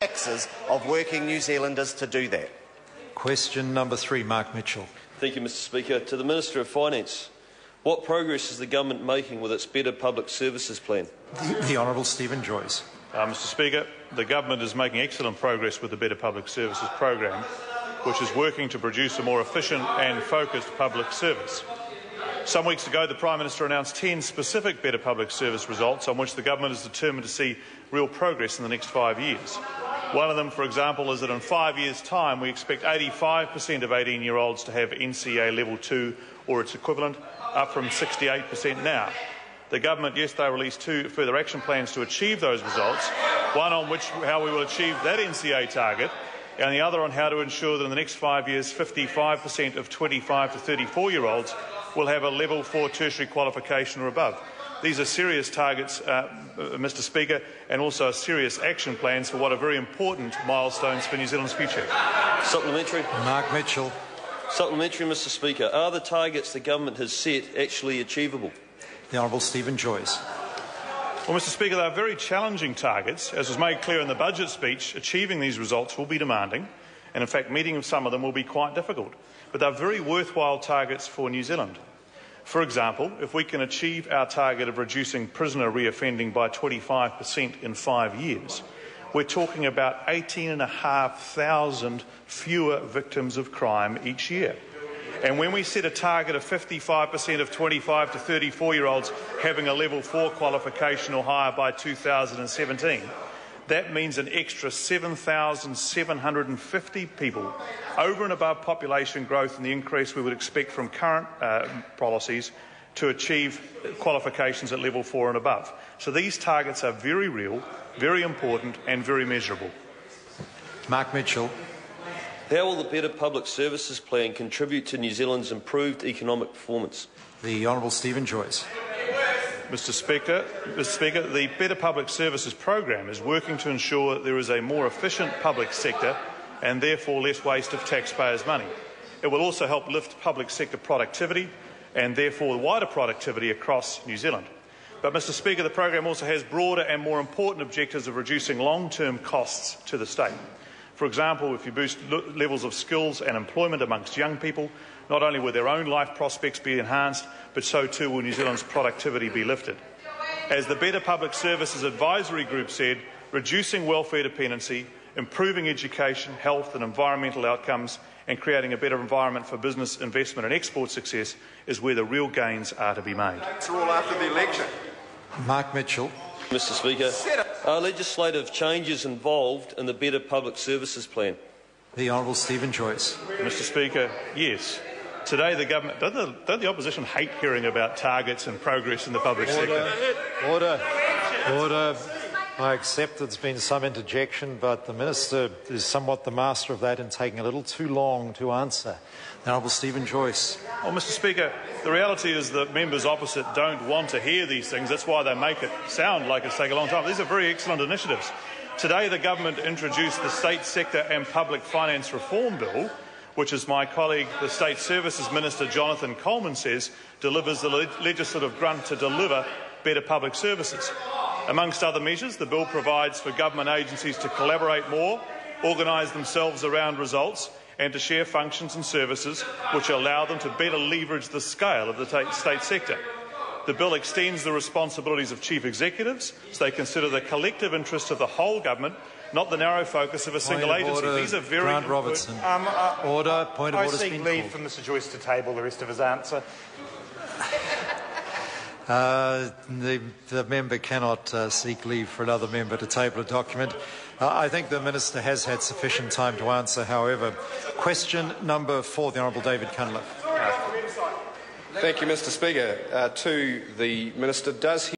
taxes of working New Zealanders to do that. Question number 3, Mark Mitchell. Thank you, Mr Speaker. To the Minister of Finance, what progress is the government making with its Better Public Services plan? The Honourable Stephen Joyce. Mr Speaker, the government is making excellent progress with the Better Public Services program, which is working to produce a more efficient and focused public service. Some weeks ago, the Prime Minister announced 10 specific Better Public Service results on which the government is determined to see real progress in the next 5 years. One of them, for example, is that in 5 years' time we expect 85% of 18-year-olds to have NCA Level 2 or its equivalent, up from 68% now. The government yesterday released 2 further action plans to achieve those results, one on how we will achieve that NCA target, and the other on how to ensure that in the next 5 years 55% of 25 to 34-year-olds will have a Level 4 tertiary qualification or above. These are serious targets, Mr Speaker, and also serious action plans for what are very important milestones for New Zealand's future. Supplementary. Mark Mitchell. Supplementary, Mr Speaker. Are the targets the government has set actually achievable? The Honourable Stephen Joyce. Well, Mr Speaker, they are very challenging targets. As was made clear in the budget speech, achieving these results will be demanding, and in fact meeting some of them will be quite difficult. But they are very worthwhile targets for New Zealand. For example, if we can achieve our target of reducing prisoner reoffending by 25% in 5 years, we're talking about 18,500 fewer victims of crime each year. And when we set a target of 55% of 25 to 34-year-olds having a Level 4 qualification or higher by 2017, that means an extra 7,750 people over and above population growth and the increase we would expect from current policies to achieve qualifications at Level 4 and above. So these targets are very real, very important and very measurable. Mark Mitchell. How will the Better Public Services plan contribute to New Zealand's improved economic performance? The Honourable Stephen Joyce. Mr Speaker, the Better Public Services program is working to ensure that there is a more efficient public sector and therefore less waste of taxpayers' money. It will also help lift public sector productivity and therefore wider productivity across New Zealand. But, Mr Speaker, the program also has broader and more important objectives of reducing long-term costs to the state. For example, if you boost levels of skills and employment amongst young people, not only will their own life prospects be enhanced, but so too will New Zealand's productivity be lifted. As the Better Public Services Advisory Group said, reducing welfare dependency, improving education, health and environmental outcomes, and creating a better environment for business investment and export success is where the real gains are to be made. That's all after the election. Mark Mitchell. Mr Speaker, are legislative changes involved in the Better Public Services plan? The Honourable Stephen Joyce. Mr Speaker, yes. Today the government... Don't the opposition hate hearing about targets and progress in the public sector? Order. I accept there's been some interjection, but the Minister is somewhat the master of that in taking a little too long to answer. The Honourable Stephen Joyce. Well, Mr Speaker, the reality is that members opposite don't want to hear these things. That's why they make it sound like it's taken a long time. These are very excellent initiatives. Today the government introduced the State Sector and Public Finance Reform Bill, which, as my colleague, the State Services Minister Jonathan Coleman says, delivers the legislative grunt to deliver better public services. Amongst other measures, the bill provides for government agencies to collaborate more, organise themselves around results and to share functions and services which allow them to better leverage the scale of the state sector. The bill extends the responsibilities of chief executives so they consider the collective interests of the whole government, not the narrow focus of a single agency. These are very Grant Robertson. Order. Point of order. I seek leave for Mr Joyce to table the rest of his answer. The member cannot seek leave for another member to table a document. I think the Minister has had sufficient time to answer, however. Question number 4, the Honourable David Cunliffe. Thank you, Mr Speaker. To the Minister, does he